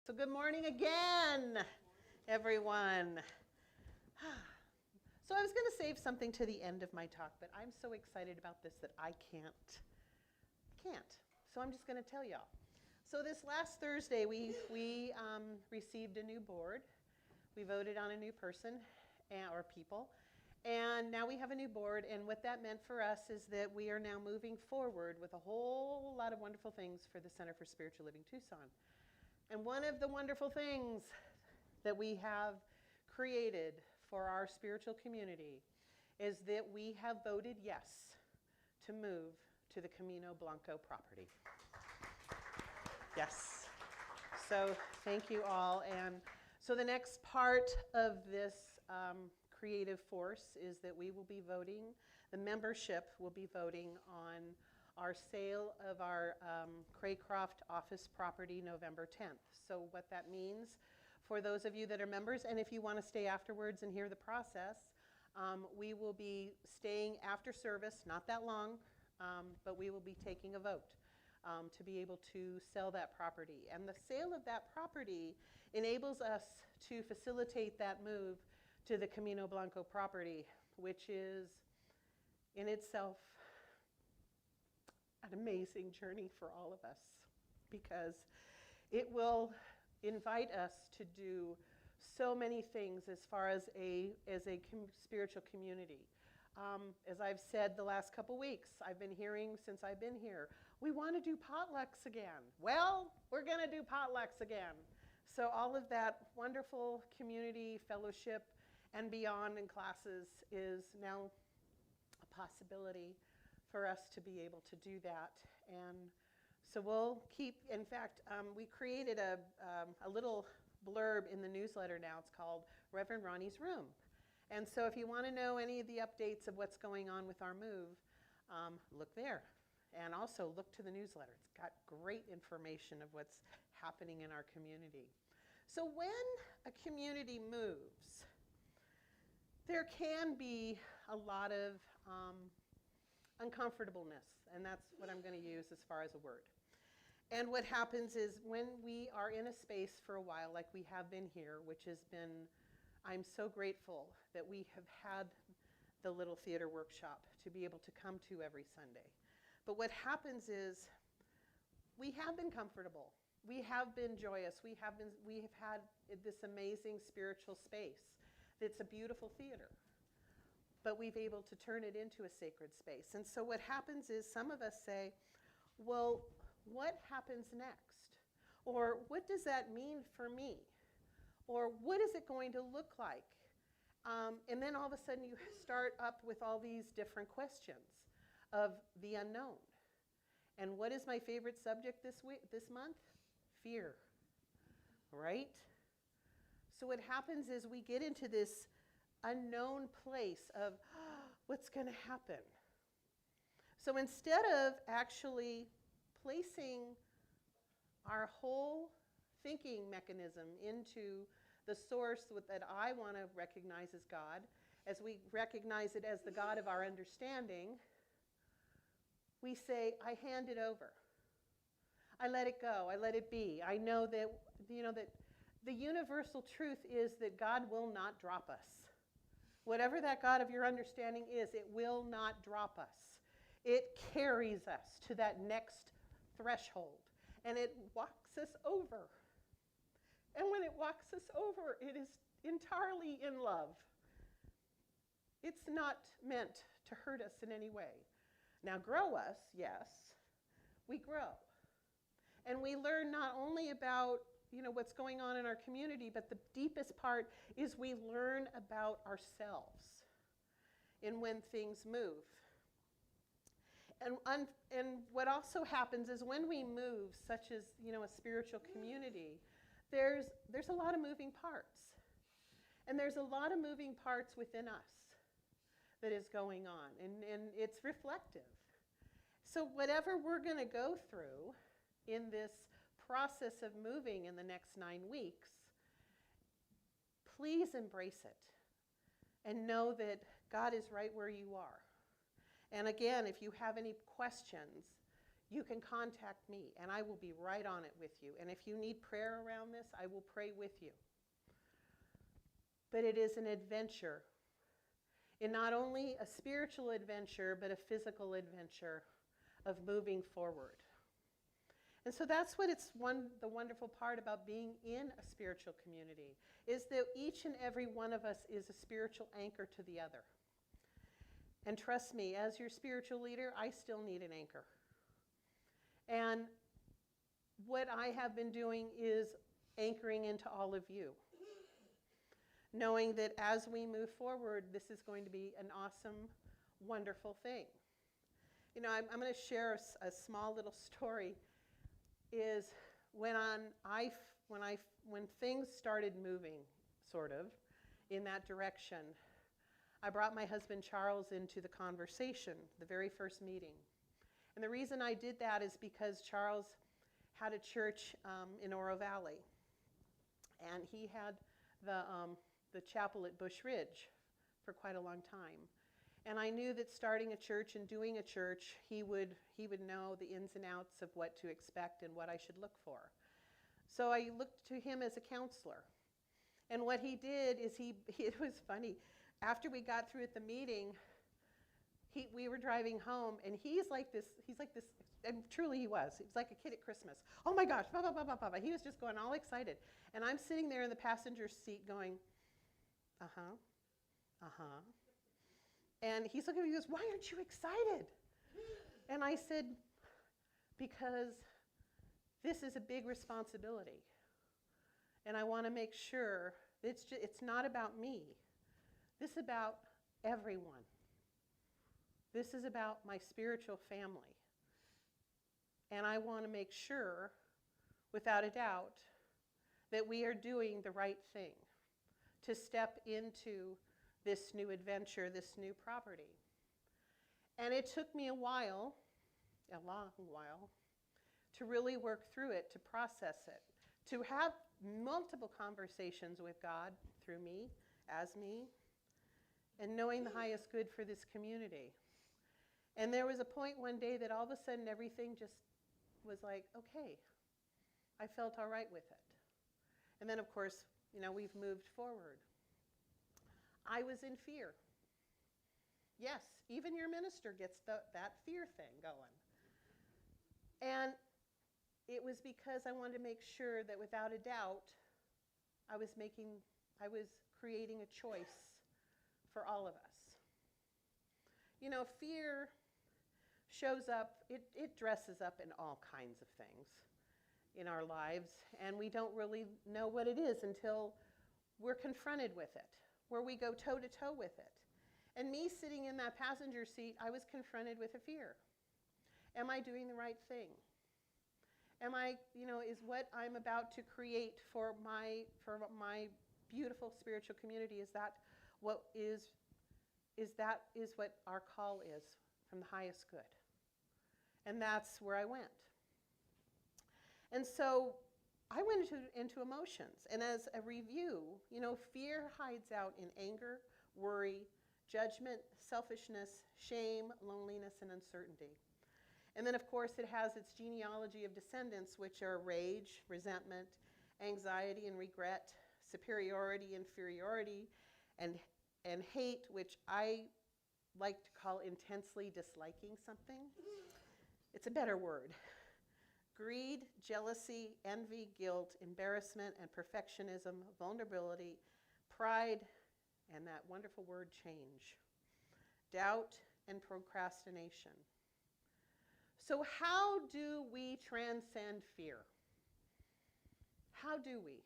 So good morning again, everyone. So I was going to save something to the end of my talk, but I'm so excited about this that I can't. So I'm just going to tell y'all. So this last Thursday, we received a new board. We voted on a new person or people, and now we have a new board. And what that meant for us is that we are now moving forward with a whole lot of wonderful things for the Center for Spiritual Living Tucson. And one of the wonderful things that we have created for our spiritual community is that we have voted yes to move to the Camino Blanco property. Yes. So thank you all. And so the next part of this creative force is that we will be voting, the membership will be voting on our sale of our Craycroft office property November 10th. So what that means for those of you that are members, and if you want to stay afterwards and hear the process, we will be staying after service, not that long, but we will be taking a vote to be able to sell that property. And the sale of that property enables us to facilitate that move to the Camino Blanco property, which is in itself an amazing journey for all of us, because it will invite us to do so many things as far as a spiritual community. As I've said the last couple weeks, I've been hearing since I've been here, we want to do potlucks again. Well, we're going to do potlucks again. So all of that wonderful community fellowship and beyond in classes is now a possibility for us to be able to do that. And so we'll keep, in fact, we created a little blurb in the newsletter now. It's called Reverend Ronnie's Room. And so if you want to know any of the updates of what's going on with our move, look there. And also look to the newsletter. It's got great information of what's happening in our community. So when a community moves, there can be a lot of uncomfortableness, and that's what I'm going to use as far as a word. And what happens is when we are in a space for a while, like we have been here, which has been, I'm so grateful that we have had the little theater workshop to be able to come to every Sunday. But what happens is we have been comfortable. We have been joyous. We have had this amazing spiritual space. It's a beautiful theater. But we've able to turn it into a sacred space. And so what happens is some of us say, well, what happens next? Or what does that mean for me? Or what is it going to look like? And then all of a sudden you start up with all these different questions of the unknown. And what is my favorite subject this month? Fear, right? So what happens is we get into this unknown place of what's going to happen. So instead of actually placing our whole thinking mechanism into the source that I want to recognize as God, as we recognize it as the God of our understanding, we say, I hand it over. I let it go. I let it be. I know that, that the universal truth is that God will not drop us. Whatever that God of your understanding is, it will not drop us. It carries us to that next threshold, and it walks us over. And when it walks us over, it is entirely in love. It's not meant to hurt us in any way. Now, grow us, yes, we grow. And we learn not only about what's going on in our community, but the deepest part is we learn about ourselves in when things move. And what also happens is when we move, such as a spiritual community, there's a lot of moving parts. And there's a lot of moving parts within us that is going on, and it's reflective. So whatever we're going to go through in this process of moving in the next 9 weeks, please embrace it and know that God is right where you are. And again, if you have any questions, you can contact me, and I will be right on it with you. And if you need prayer around this, I will pray with you. But it is an adventure. And not only a spiritual adventure, but a physical adventure of moving forward. And so that's what the wonderful part about being in a spiritual community, is that each and every one of us is a spiritual anchor to the other. And trust me, as your spiritual leader, I still need an anchor. And what I have been doing is anchoring into all of you, knowing that as we move forward, this is going to be an awesome, wonderful thing. You know, I'm going to share a small little story. Is when things started moving, sort of, in that direction, I brought my husband Charles into the conversation, the very first meeting. And the reason I did that is because Charles had a church in Oro Valley, and he had the chapel at Bush Ridge for quite a long time. And I knew that starting a church and doing a church, he would know the ins and outs of what to expect and what I should look for. So I looked to him as a counselor. And what he did is it was funny. After we got through at the meeting, we were driving home, and he's like this, and truly he was like a kid at Christmas. Oh my gosh, blah, blah, blah, blah, blah. He was just going all excited. And I'm sitting there in the passenger seat going, uh-huh, uh-huh. And he's looking at me, he goes, why aren't you excited? And I said, because this is a big responsibility. And I want to make sure it's not about me. This is about everyone. This is about my spiritual family. And I want to make sure, without a doubt, that we are doing the right thing to step into this new adventure, this new property. And it took me a long while, to really work through it, to process it, to have multiple conversations with God through me, as me, and knowing the highest good for this community. And there was a point one day that all of a sudden everything just was like, okay, I felt all right with it. And then, of course, you know, we've moved forward. I was in fear. Yes, even your minister gets that fear thing going. And it was because I wanted to make sure that without a doubt, I was creating a choice for all of us. You know, fear shows up, it dresses up in all kinds of things in our lives, and we don't really know what it is until we're confronted with it, where we go toe-to-toe with it. And me sitting in that passenger seat, I was confronted with a fear. Am I doing the right thing? Am I, is what I'm about to create for my beautiful spiritual community, is that what our call is from the highest good? And that's where I went. And so I went into emotions. And as a review, fear hides out in anger, worry, judgment, selfishness, shame, loneliness, and uncertainty. And then, of course, it has its genealogy of descendants, which are rage, resentment, anxiety and regret, superiority, inferiority, and hate, which I like to call intensely disliking something. It's a better word. Greed, jealousy, envy, guilt, embarrassment, and perfectionism, vulnerability, pride, and that wonderful word, change, doubt, and procrastination. So how do we transcend fear? How do we?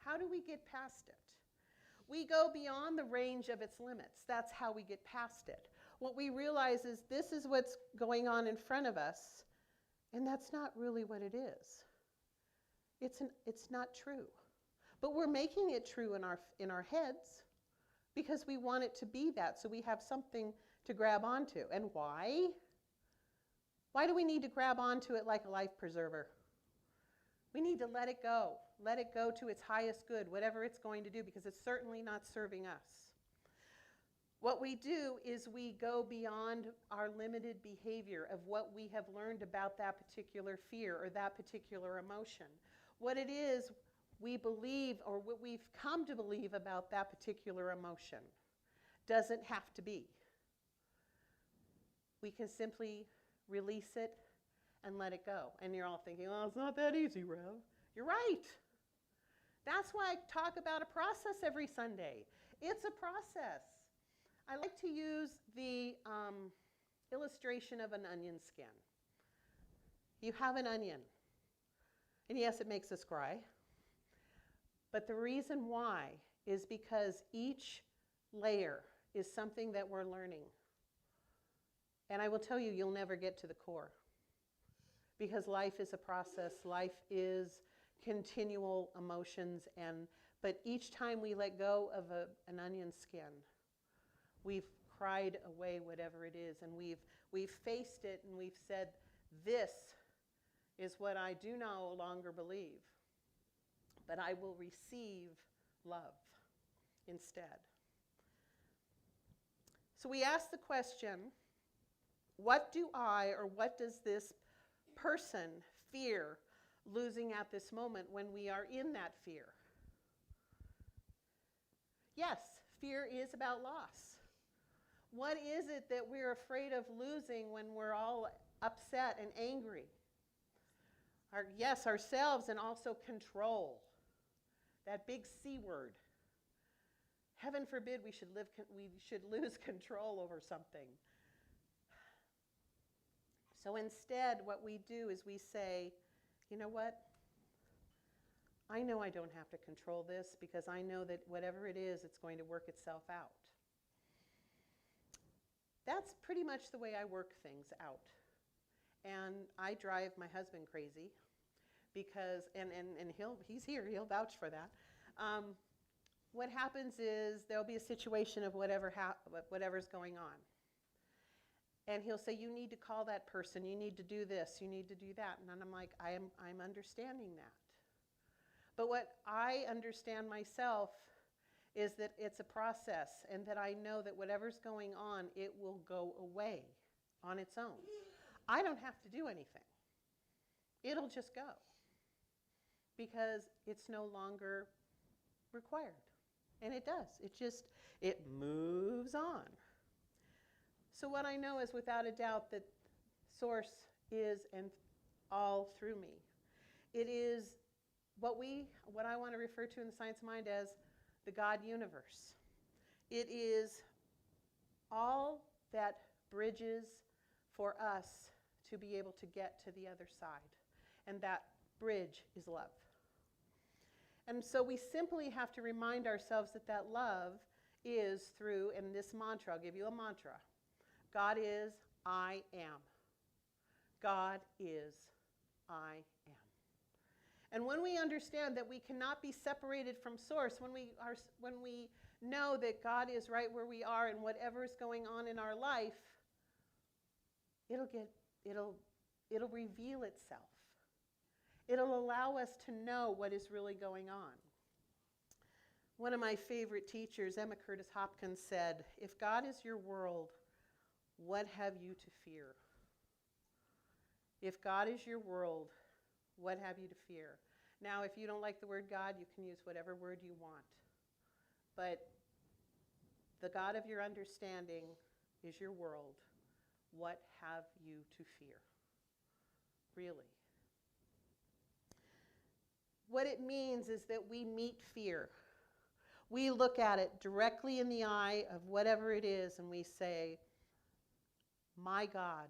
How do we get past it? We go beyond the range of its limits. That's how we get past it. What we realize is this is what's going on in front of us, and that's not really what it is. It's not true. But we're making it true in our heads because we want it to be that, so we have something to grab onto. And why? Why do we need to grab onto it like a life preserver? We need to let it go. Let it go to its highest good, whatever it's going to do, because it's certainly not serving us. What we do is we go beyond our limited behavior of what we have learned about that particular fear or that particular emotion. What it is we believe, or what we've come to believe about that particular emotion, doesn't have to be. We can simply release it and let it go. And you're all thinking, oh, it's not that easy, Rev. You're right. That's why I talk about a process every Sunday. It's a process. I like to use the illustration of an onion skin. You have an onion. And yes, it makes us cry. But the reason why is because each layer is something that we're learning. And I will tell you, you'll never get to the core. Because life is a process. Life is continual emotions. But each time we let go of an onion skin, we've cried away whatever it is. And we've faced it and we've said, this is what I do no longer believe. But I will receive love instead. So we ask the question, what do I, or what does this person fear losing at this moment when we are in that fear? Yes, fear is about loss. What is it that we're afraid of losing when we're all upset and angry? Yes, ourselves, and also control. That big C word. Heaven forbid we should lose control over something. So instead, what we do is we say, you know what? I know I don't have to control this because I know that whatever it is, it's going to work itself out. That's pretty much the way I work things out. And I drive my husband crazy because, and he's here, he'll vouch for that. What happens is there'll be a situation of whatever's going on. And he'll say, you need to call that person, you need to do this, you need to do that. And I'm like, I'm understanding that. But what I understand myself is that it's a process, and that I know that whatever's going on, it will go away on its own. I don't have to do anything. It'll just go. Because it's no longer required. And it does. It moves on. So what I know is without a doubt that Source is and all through me. It is what I want to refer to in the science of mind as the God universe. It is all that bridges for us to be able to get to the other side. And that bridge is love. And so we simply have to remind ourselves that love is through, and this mantra, I'll give you a mantra. God is, I am. God is, I am. And when we understand that we cannot be separated from Source, when we know that God is right where we are and whatever is going on in our life, it'll reveal itself. It'll allow us to know what is really going on. One of my favorite teachers, Curtis Hopkins, said, if God is your world, what have you to fear? If God is your world, what have you to fear? Now, if you don't like the word God, you can use whatever word you want. But the God of your understanding is your world. What have you to fear? Really. What it means is that we meet fear. We look at it directly in the eye of whatever it is and we say, my God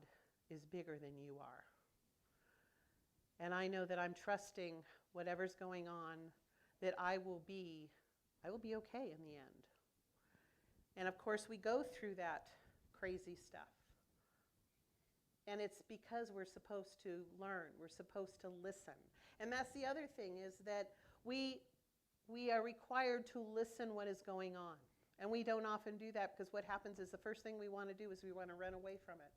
is bigger than you are. And I know that I'm trusting whatever's going on, that I will be okay in the end. And of course, we go through that crazy stuff. And it's because we're supposed to learn. We're supposed to listen. And that's the other thing, is that we are required to listen what is going on. And we don't often do that because what happens is the first thing we want to do is we want to run away from it.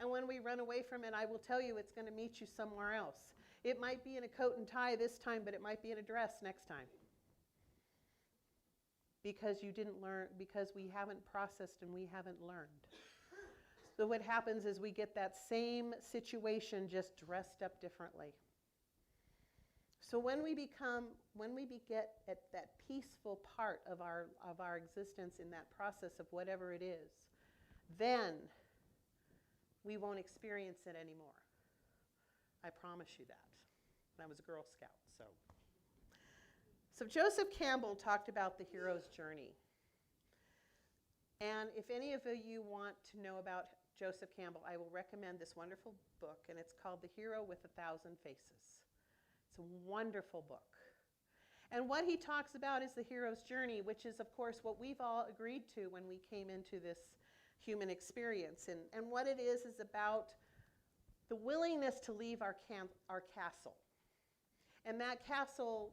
And when we run away from it, I will tell you it's going to meet you somewhere else. It might be in a coat and tie this time, but it might be in a dress next time. because you didn't learn, because we haven't processed and we haven't learned. So what happens is we get that same situation just dressed up differently. So when we get at that peaceful part of our existence in that process of whatever it is, then we won't experience it anymore. I promise you that. I was a Girl Scout, so. So Joseph Campbell talked about the hero's journey. And if any of you want to know about Joseph Campbell, I will recommend this wonderful book, and it's called The Hero with a Thousand Faces. It's a wonderful book. And what he talks about is the hero's journey, which is, of course, what we've all agreed to when we came into this human experience. And what it is about the willingness to leave our castle. And that castle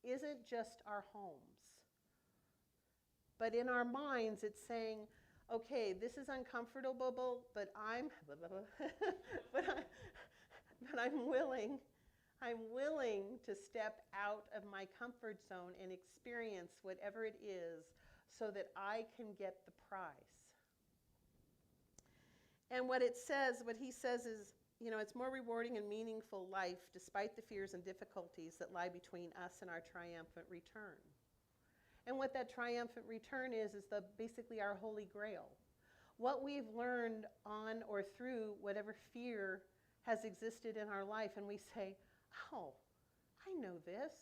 isn't just our homes. But in our minds, it's saying, okay, this is uncomfortable, but I'm willing to step out of my comfort zone and experience whatever it is so that I can get the prize. And what he says is, it's more rewarding and meaningful life despite the fears and difficulties that lie between us and our triumphant return. And what that triumphant return is basically our holy grail. What we've learned on or through whatever fear has existed in our life, and we say, oh, I know this,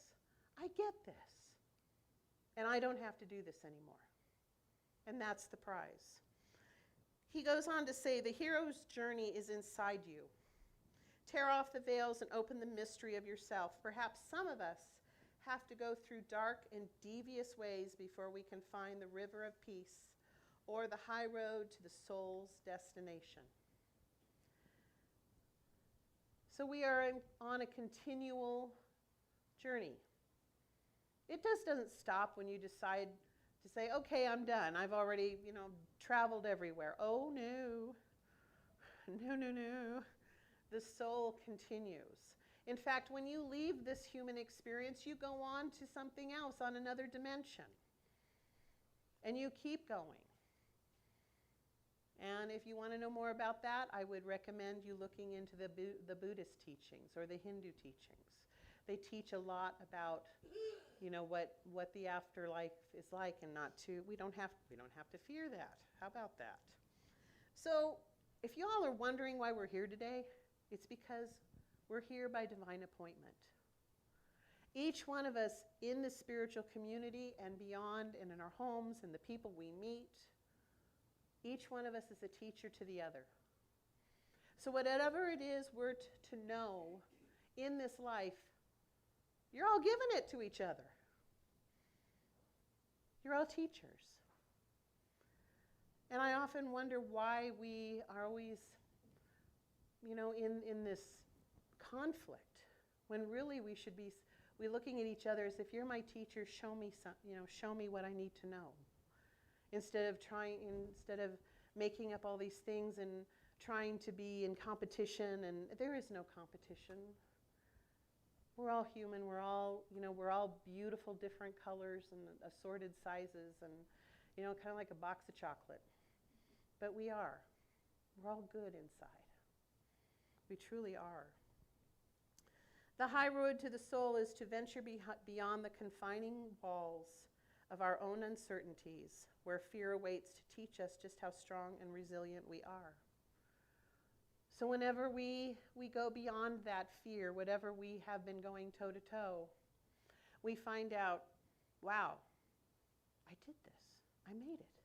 I get this, and I don't have to do this anymore. And that's the prize. He goes on to say, the hero's journey is inside you. Tear off the veils and open the mystery of yourself. Perhaps some of us have to go through dark and devious ways before we can find the river of peace or the high road to the soul's destination. So we are on a continual journey. It just doesn't stop when you decide to say, okay, I'm done. I've already, traveled everywhere. Oh, no. No. The soul continues. In fact, when you leave this human experience, you go on to something else on another dimension. And you keep going. And if you want to know more about that, I would recommend you looking into the Buddhist teachings or the Hindu teachings. They teach a lot about, what the afterlife is like, and we don't have to fear that. How about that? So, if you all are wondering why we're here today, it's because we're here by divine appointment. Each one of us in the spiritual community and beyond, and in our homes and the people we meet, each one of us is a teacher to the other. So whatever it is we're to know in this life, you're all giving it to each other. You're all teachers. And I often wonder why we are always, in this conflict, when really we should be looking at each other as, if you're my teacher, show me what I need to know. Instead of making up all these things and trying to be in competition, and there is no competition. We're all human. We're all beautiful, different colors and assorted sizes, and kind of like a box of chocolate. But we're all good inside. We truly are. The high road to the soul is to venture beyond the confining walls of our own uncertainties, where fear awaits to teach us just how strong and resilient we are. So whenever we go beyond that fear, whatever we have been going toe-to-toe, we find out, wow, I did this. I made it.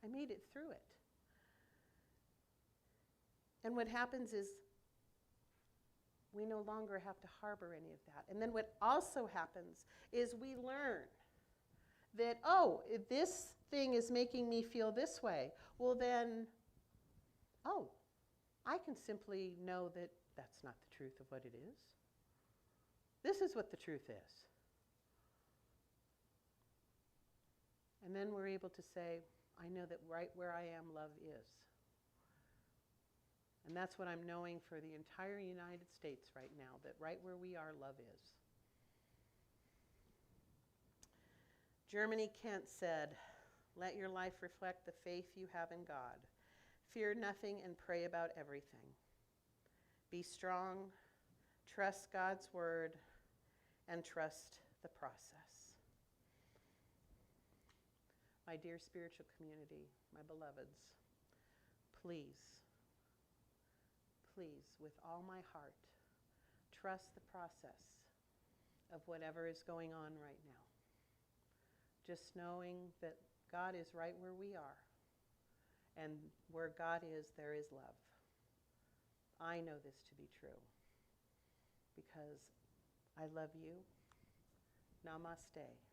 I made it through it. And what happens is we no longer have to harbor any of that. And then what also happens is we learn that, if this thing is making me feel this way, well then, I can simply know that that's not the truth of what it is. This is what the truth is. And then we're able to say, I know that right where I am, love is. And that's what I'm knowing for the entire United States right now, that right where we are, love is. Germany Kent said, "Let your life reflect the faith you have in God. Fear nothing and pray about everything. Be strong, trust God's word, and trust the process." My dear spiritual community, my beloveds, please, please, with all my heart, trust the process of whatever is going on right now. Just knowing that God is right where we are, and where God is, there is love. I know this to be true because I love you. Namaste.